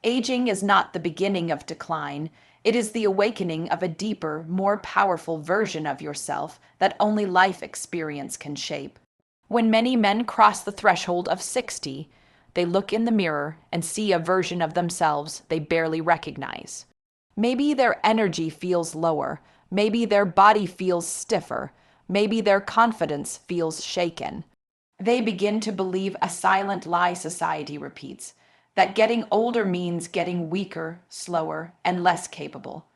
Aging is not the beginning of decline. It is the awakening of a deeper, more powerful version of yourself that only life experience can shape. When many men cross the threshold of 60, they look in the mirror and see a version of themselves they barely recognize. Maybe their energy feels lower, maybe their body feels stiffer, maybe their confidence feels shaken. They begin to believe a silent lie society repeats, that getting older means getting weaker, slower, and less capable.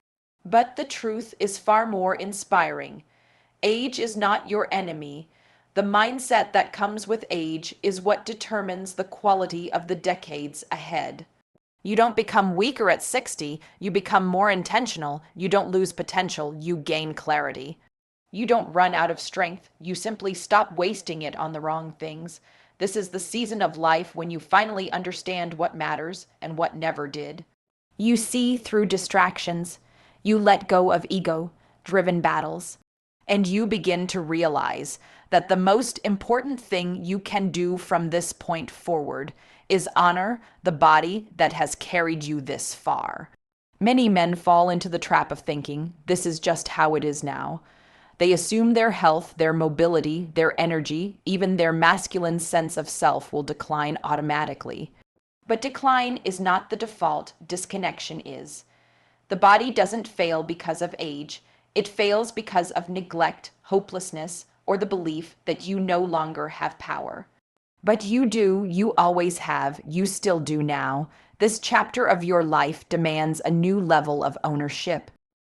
But the truth is far more inspiring. Age is not your enemy. The mindset that comes with age is what determines the quality of the decades ahead. You don't become weaker at 60, you become more intentional. You don't lose potential, you gain clarity. You don't run out of strength, you simply stop wasting it on the wrong things. This is the season of life when you finally understand what matters and what never did. You see through distractions, you let go of ego-driven battles, and you begin to realize that the most important thing you can do from this point forward is honor the body that has carried you this far. Many men fall into the trap of thinking this is just how it is now. They assume their health, their mobility, their energy, even their masculine sense of self will decline automatically. But decline is not the default, disconnection is. The body doesn't fail because of age. It fails because of neglect, hopelessness, or the belief that you no longer have power. But you do, you always have, you still do now. This chapter of your life demands a new level of ownership.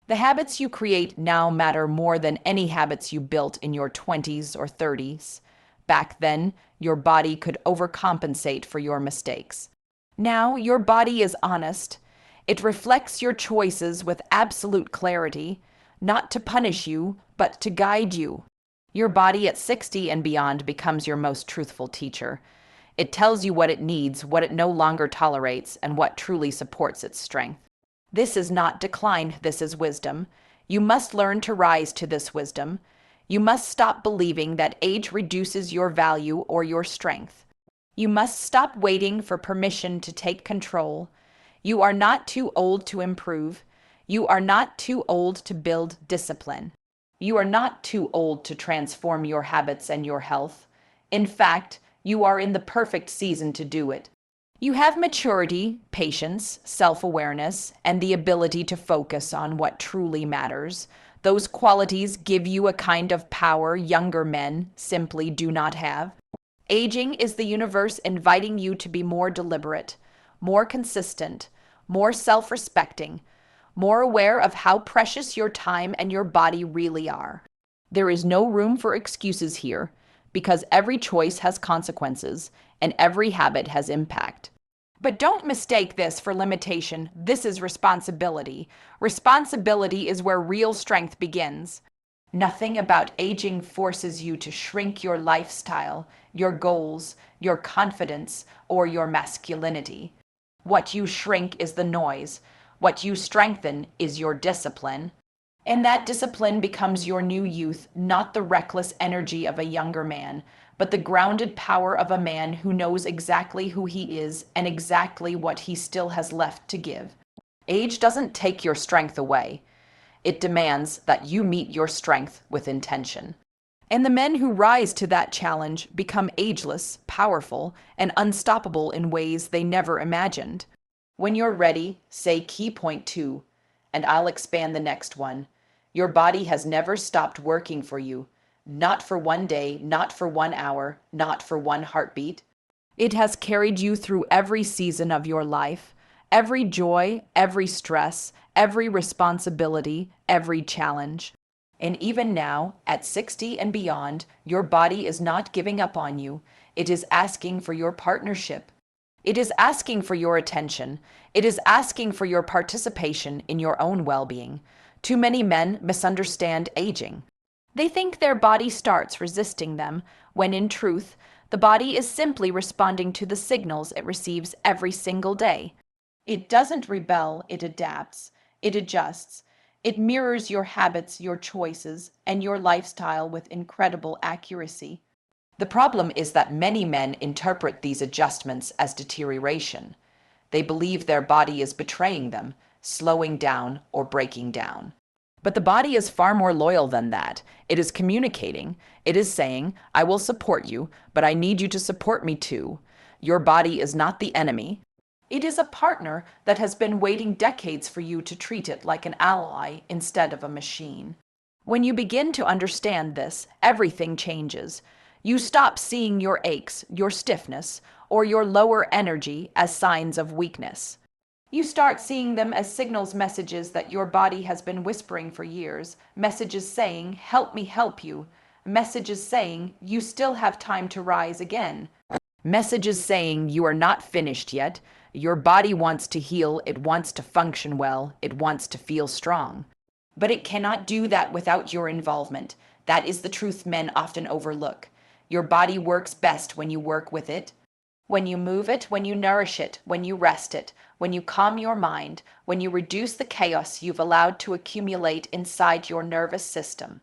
The habits you create now matter more than any habits you built in your 20s or 30s. Back then, your body could overcompensate for your mistakes. Now, your body is honest. It reflects your choices with absolute clarity, not to punish you, but to guide you. Your body at 60 and beyond becomes your most truthful teacher. It tells you what it needs, what it no longer tolerates, and what truly supports its strength. This is not decline, this is wisdom. You must learn to rise to this wisdom. You must stop believing that age reduces your value or your strength. You must stop waiting for permission to take control. You are not too old to improve. You are not too old to build discipline. You are not too old to transform your habits and your health. In fact, you are in the perfect season to do it. You have maturity, patience, self-awareness, and the ability to focus on what truly matters. Those qualities give you a kind of power younger men simply do not have. Aging is the universe inviting you to be more deliberate, more consistent, more self-respecting, more aware of how precious your time and your body really are. There is no room for excuses here, because every choice has consequences and every habit has impact. But don't mistake this for limitation. This is responsibility. Responsibility is where real strength begins. Nothing about aging forces you to shrink your lifestyle, your goals, your confidence, or your masculinity. What you shrink is the noise. What you strengthen is your discipline. And that discipline becomes your new youth, not the reckless energy of a younger man, but the grounded power of a man who knows exactly who he is and exactly what he still has left to give. Age doesn't take your strength away. It demands that you meet your strength with intention. And the men who rise to that challenge become ageless, powerful, and unstoppable in ways they never imagined. When you're ready, say key point 2, and I'll expand the next one. Your body has never stopped working for you. Not for one day, not for 1 hour, not for one heartbeat. It has carried you through every season of your life, every joy, every stress, every responsibility, every challenge. And even now, at 60 and beyond, your body is not giving up on you. It is asking for your partnership. It is asking for your attention. It is asking for your participation in your own well-being. Too many men misunderstand aging. They think their body starts resisting them, when in truth, the body is simply responding to the signals it receives every single day. It doesn't rebel, it adapts, it adjusts, it mirrors your habits, your choices, and your lifestyle with incredible accuracy. The problem is that many men interpret these adjustments as deterioration. They believe their body is betraying them, slowing down or breaking down. But the body is far more loyal than that. It is communicating. It is saying, I will support you, but I need you to support me too. Your body is not the enemy. It is a partner that has been waiting decades for you to treat it like an ally instead of a machine. When you begin to understand this, everything changes. You stop seeing your aches, your stiffness, or your lower energy as signs of weakness. You start seeing them as signals, messages that your body has been whispering for years, messages saying, help me help you, messages saying, you still have time to rise again, messages saying, you are not finished yet, your body wants to heal, it wants to function well, it wants to feel strong. But it cannot do that without your involvement. That is the truth men often overlook. Your body works best when you work with it. When you move it, when you nourish it, when you rest it, when you calm your mind, when you reduce the chaos you've allowed to accumulate inside your nervous system.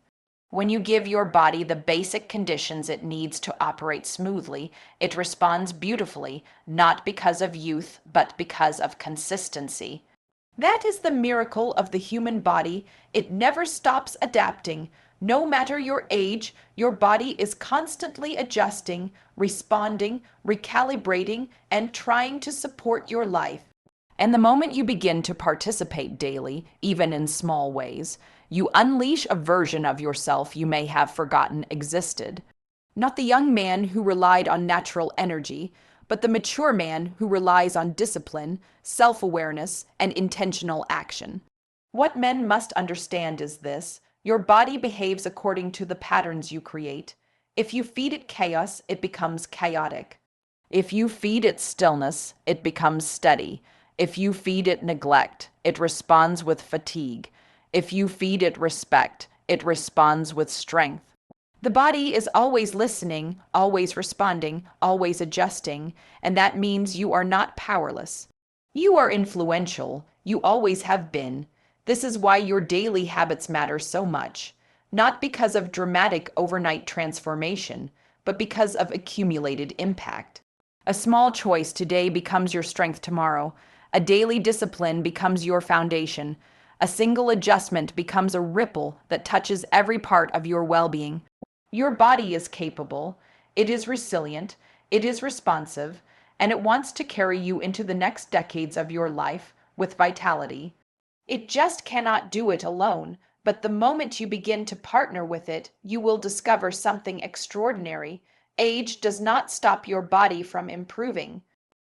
When you give your body the basic conditions it needs to operate smoothly, it responds beautifully, not because of youth, but because of consistency. That is the miracle of the human body. It never stops adapting. No matter your age, your body is constantly adjusting, responding, recalibrating, and trying to support your life. And the moment you begin to participate daily, even in small ways, you unleash a version of yourself you may have forgotten existed. Not the young man who relied on natural energy, but the mature man who relies on discipline, self-awareness, and intentional action. What men must understand is this: your body behaves according to the patterns you create. If you feed it chaos, it becomes chaotic. If you feed it stillness, it becomes steady. If you feed it neglect, it responds with fatigue. If you feed it respect, it responds with strength. The body is always listening, always responding, always adjusting, and that means you are not powerless. You are influential. You always have been. This is why your daily habits matter so much, not because of dramatic overnight transformation, but because of accumulated impact. A small choice today becomes your strength tomorrow. A daily discipline becomes your foundation. A single adjustment becomes a ripple that touches every part of your well-being. Your body is capable, it is resilient, it is responsive, and it wants to carry you into the next decades of your life with vitality. It just cannot do it alone, but the moment you begin to partner with it, you will discover something extraordinary. Age does not stop your body from improving.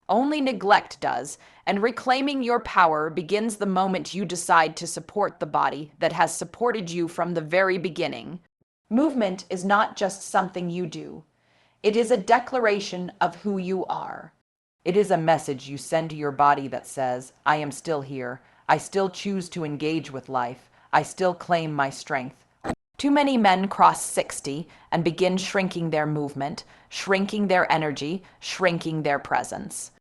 Only neglect does, and reclaiming your power begins the moment you decide to support the body that has supported you from the very beginning. Movement is not just something you do. It is a declaration of who you are. It is a message you send to your body that says, I am still here. I still choose to engage with life. I still claim my strength. Too many men cross 60 and begin shrinking their movement, shrinking their energy, shrinking their presence.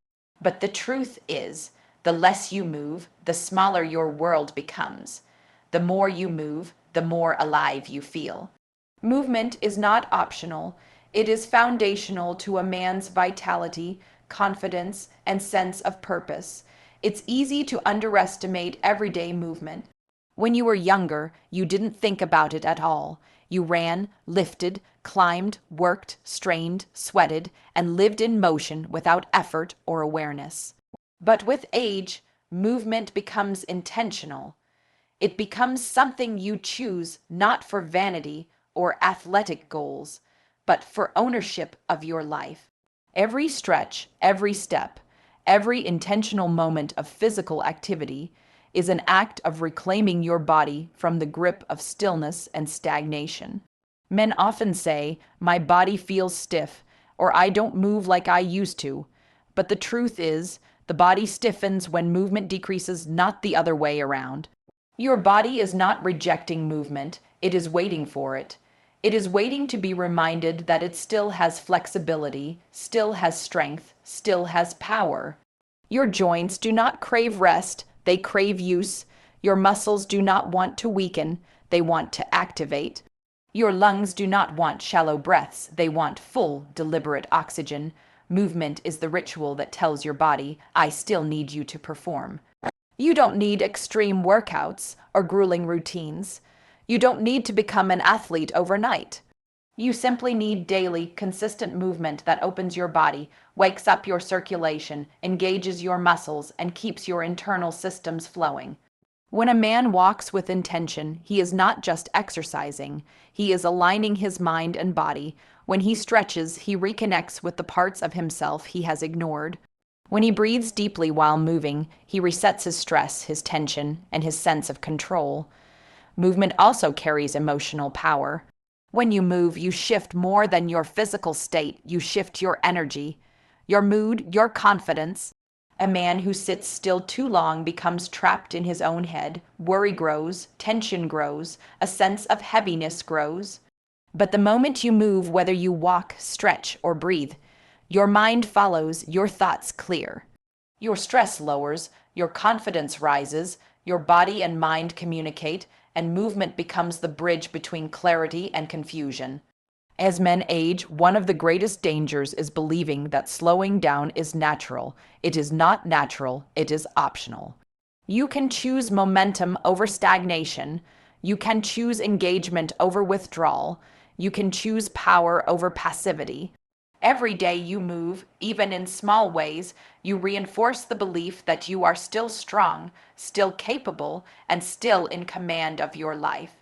But the truth is, the less you move, the smaller your world becomes. The more you move, the more alive you feel. Movement is not optional. It is foundational to a man's vitality, confidence, and sense of purpose. It's easy to underestimate everyday movement. When you were younger, you didn't think about it at all. You ran, lifted, climbed, worked, strained, sweated, and lived in motion without effort or awareness. But with age, movement becomes intentional. It becomes something you choose not for vanity or athletic goals, but for ownership of your life. Every stretch, every step, every intentional moment of physical activity is an act of reclaiming your body from the grip of stillness and stagnation. Men often say, my body feels stiff, or I don't move like I used to. But the truth is, the body stiffens when movement decreases, not the other way around. Your body is not rejecting movement, it is waiting for it. It is waiting to be reminded that it still has flexibility, still has strength, still has power. Your joints do not crave rest, they crave use. Your muscles do not want to weaken, they want to activate. Your lungs do not want shallow breaths, they want full, deliberate oxygen. Movement is the ritual that tells your body, I still need you to perform. You don't need extreme workouts or grueling routines. You don't need to become an athlete overnight. You simply need daily, consistent movement that opens your body, wakes up your circulation, engages your muscles, and keeps your internal systems flowing. When a man walks with intention, he is not just exercising, he is aligning his mind and body. When he stretches, he reconnects with the parts of himself he has ignored. When he breathes deeply while moving, he resets his stress, his tension, and his sense of control. Movement also carries emotional power. When you move, you shift more than your physical state, you shift your energy, your mood, your confidence. A man who sits still too long becomes trapped in his own head. Worry grows, tension grows, a sense of heaviness grows. But the moment you move, whether you walk, stretch, or breathe, your mind follows, your thoughts clear. Your stress lowers, your confidence rises, your body and mind communicate, and movement becomes the bridge between clarity and confusion. As men age, one of the greatest dangers is believing that slowing down is natural. It is not natural, it is optional. You can choose momentum over stagnation. You can choose engagement over withdrawal. You can choose power over passivity. Every day you move, even in small ways, you reinforce the belief that you are still strong, still capable, and still in command of your life.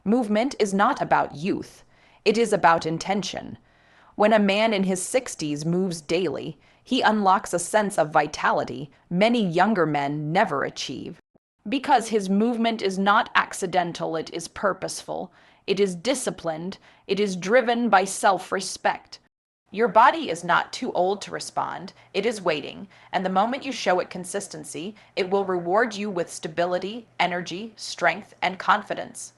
Movement is not about youth. It is about intention. When a man in his 60s moves daily, he unlocks a sense of vitality many younger men never achieve. Because his movement is not accidental, it is purposeful, it is disciplined, it is driven by self-respect. Your body is not too old to respond, it is waiting, and the moment you show it consistency, it will reward you with stability, energy, strength, and confidence.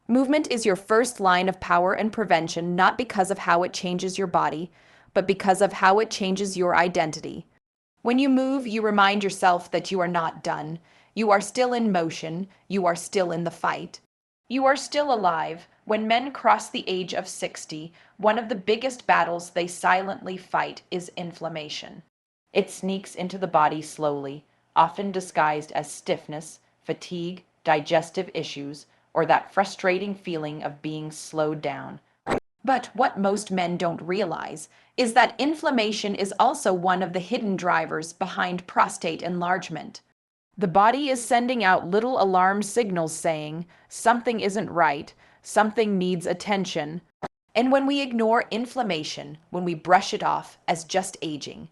Movement is your first line of power and prevention, not because of how it changes your body, but because of how it changes your identity. When you move, you remind yourself that you are not done. You are still in motion. You are still in the fight. You are still alive. When men cross the age of 60, one of the biggest battles they silently fight is inflammation. It sneaks into the body slowly, often disguised as stiffness, fatigue, digestive issues, or that frustrating feeling of being slowed down. But what most men don't realize is that inflammation is also one of the hidden drivers behind prostate enlargement. The body is sending out little alarm signals saying, something isn't right, something needs attention. And when we ignore inflammation, when we brush it off as just aging,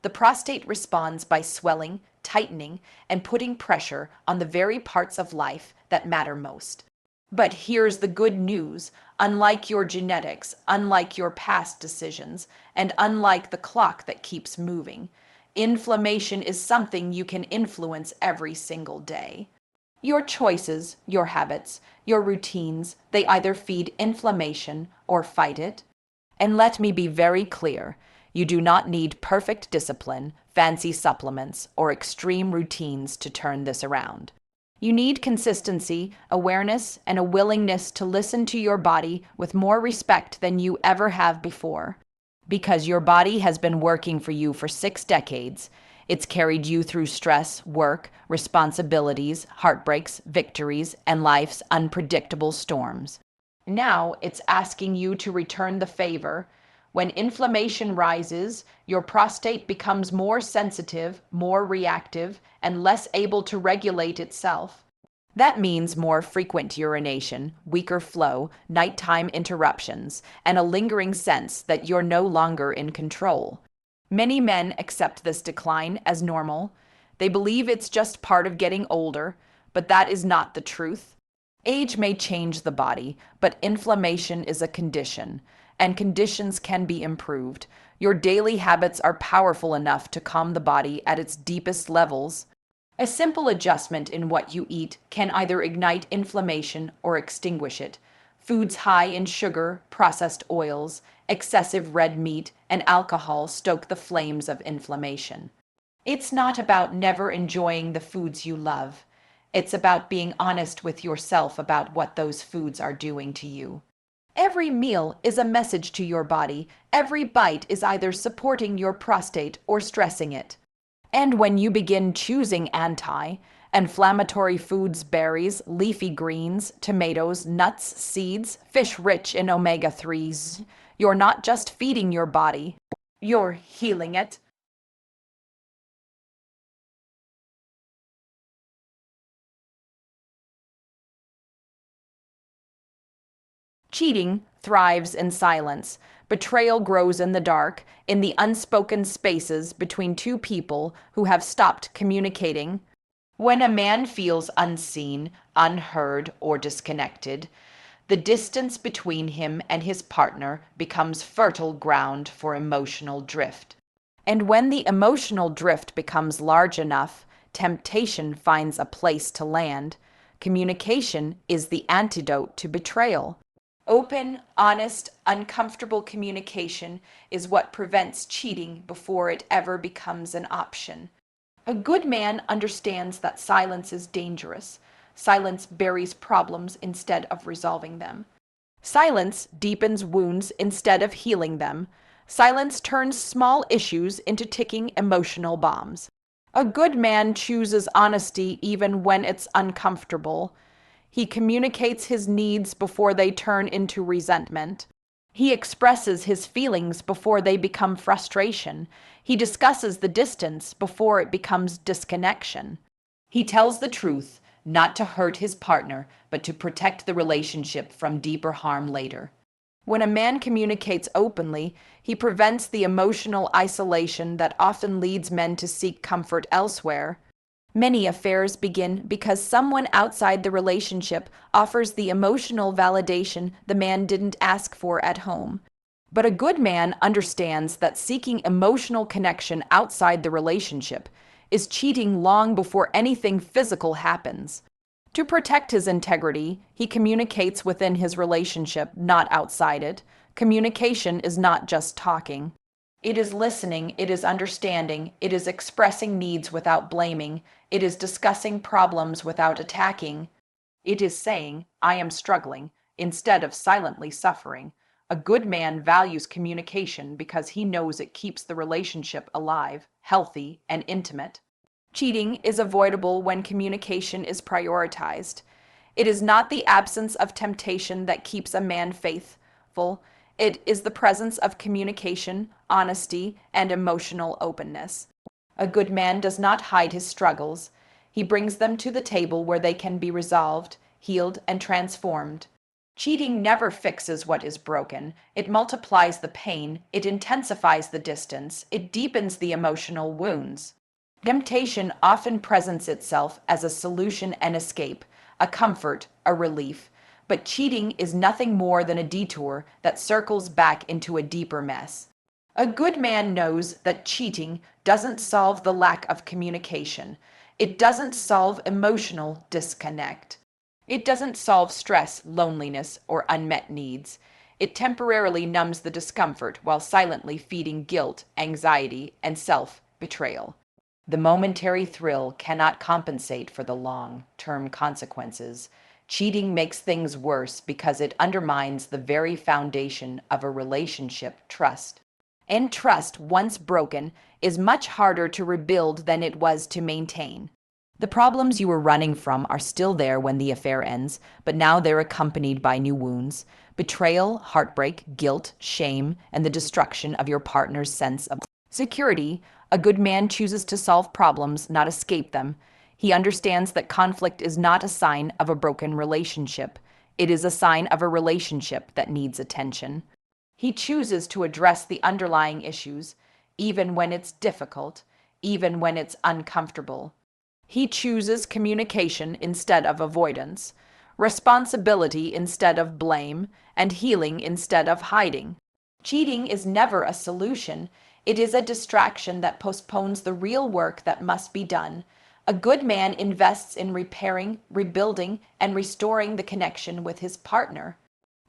the prostate responds by swelling, tightening, and putting pressure on the very parts of life that matter most. But here's the good news. Unlike your genetics, unlike your past decisions, and unlike the clock that keeps moving, inflammation is something you can influence every single day. Your choices, your habits, your routines, they either feed inflammation or fight it. And let me be very clear, you do not need perfect discipline, fancy supplements, or extreme routines to turn this around. You need consistency, awareness, and a willingness to listen to your body with more respect than you ever have before. Because your body has been working for you for 6 decades. It's carried you through stress, work, responsibilities, heartbreaks, victories, and life's unpredictable storms. Now it's asking you to return the favor. When inflammation rises, your prostate becomes more sensitive, more reactive, and less able to regulate itself. That means more frequent urination, weaker flow, nighttime interruptions, and a lingering sense that you're no longer in control. Many men accept this decline as normal. They believe it's just part of getting older, but that is not the truth. Age may change the body, but inflammation is a condition, and conditions can be improved. Your daily habits are powerful enough to calm the body at its deepest levels. A simple adjustment in what you eat can either ignite inflammation or extinguish it. Foods high in sugar, processed oils, excessive red meat, and alcohol stoke the flames of inflammation. It's not about never enjoying the foods you love. It's about being honest with yourself about what those foods are doing to you. Every meal is a message to your body. Every bite is either supporting your prostate or stressing it. And when you begin choosing anti-inflammatory foods, berries, leafy greens, tomatoes, nuts, seeds, fish rich in omega-3s, you're not just feeding your body, you're healing it. Cheating thrives in silence. Betrayal grows in the dark, in the unspoken spaces between two people who have stopped communicating. When a man feels unseen, unheard, or disconnected, the distance between him and his partner becomes fertile ground for emotional drift. And when the emotional drift becomes large enough, temptation finds a place to land. Communication is the antidote to betrayal. Open, honest, uncomfortable communication is what prevents cheating before it ever becomes an option. A good man understands that silence is dangerous. Silence buries problems instead of resolving them. Silence deepens wounds instead of healing them. Silence turns small issues into ticking emotional bombs. A good man chooses honesty even when it's uncomfortable. He communicates his needs before they turn into resentment. He expresses his feelings before they become frustration. He discusses the distance before it becomes disconnection. He tells the truth, not to hurt his partner, but to protect the relationship from deeper harm later. When a man communicates openly, he prevents the emotional isolation that often leads men to seek comfort elsewhere. Many affairs begin because someone outside the relationship offers the emotional validation the man didn't ask for at home. But a good man understands that seeking emotional connection outside the relationship is cheating long before anything physical happens. To protect his integrity, he communicates within his relationship, not outside it. Communication is not just talking. It is listening, it is understanding, it is expressing needs without blaming, it is discussing problems without attacking. It is saying, I am struggling, instead of silently suffering. A good man values communication because he knows it keeps the relationship alive, healthy, and intimate. Cheating is avoidable when communication is prioritized. It is not the absence of temptation that keeps a man faithful. It is the presence of communication, honesty, and emotional openness. A good man does not hide his struggles. He brings them to the table where they can be resolved, healed, and transformed. Cheating never fixes what is broken. It multiplies the pain, it intensifies the distance, it deepens the emotional wounds. Temptation often presents itself as a solution and escape, a comfort, a relief. But cheating is nothing more than a detour that circles back into a deeper mess. A good man knows that cheating doesn't solve the lack of communication. It doesn't solve emotional disconnect. It doesn't solve stress, loneliness, or unmet needs. It temporarily numbs the discomfort while silently feeding guilt, anxiety, and self-betrayal. The momentary thrill cannot compensate for the long-term consequences. Cheating makes things worse because it undermines the very foundation of a relationship, trust. And trust, once broken, is much harder to rebuild than it was to maintain. The problems you were running from are still there when the affair ends, but now they're accompanied by new wounds: betrayal, heartbreak, guilt, shame, and the destruction of your partner's sense of security. A good man chooses to solve problems, not escape them. He understands that conflict is not a sign of a broken relationship. It is a sign of a relationship that needs attention. He chooses to address the underlying issues, even when it's difficult, even when it's uncomfortable. He chooses communication instead of avoidance, responsibility instead of blame, and healing instead of hiding. Cheating is never a solution. It is a distraction that postpones the real work that must be done. A good man invests in repairing, rebuilding, and restoring the connection with his partner.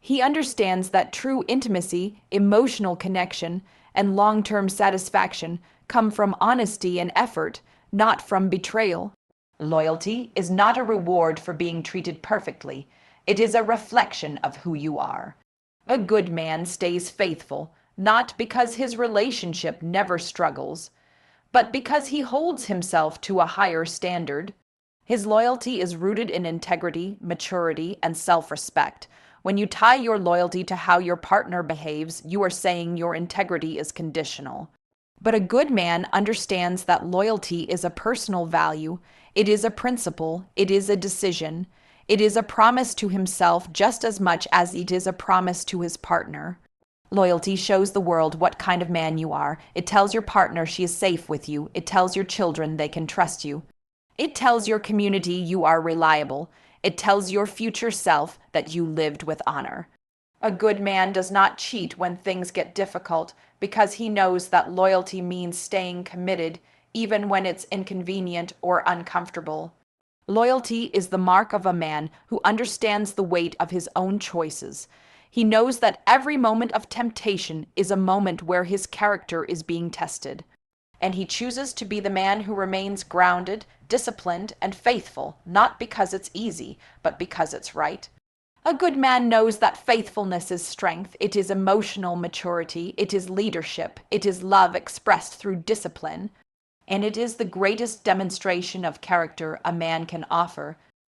He understands that true intimacy, emotional connection, and long-term satisfaction come from honesty and effort, not from betrayal. Loyalty is not a reward for being treated perfectly. It is a reflection of who you are. A good man stays faithful, not because his relationship never struggles, but because he holds himself to a higher standard. His loyalty is rooted in integrity, maturity, and self-respect. When you tie your loyalty to how your partner behaves, you are saying your integrity is conditional. But a good man understands that loyalty is a personal value, it is a principle, it is a decision, it is a promise to himself just as much as it is a promise to his partner. Loyalty shows the world what kind of man you are. It tells your partner she is safe with you. It tells your children they can trust you. It tells your community you are reliable. It tells your future self that you lived with honor. A good man does not cheat when things get difficult because he knows that loyalty means staying committed even when it's inconvenient or uncomfortable. Loyalty is the mark of a man who understands the weight of his own choices. He knows that every moment of temptation is a moment where his character is being tested. And he chooses to be the man who remains grounded, disciplined, and faithful, not because it's easy, but because it's right. A good man knows that faithfulness is strength, it is emotional maturity, it is leadership, it is love expressed through discipline, and it is the greatest demonstration of character a man can offer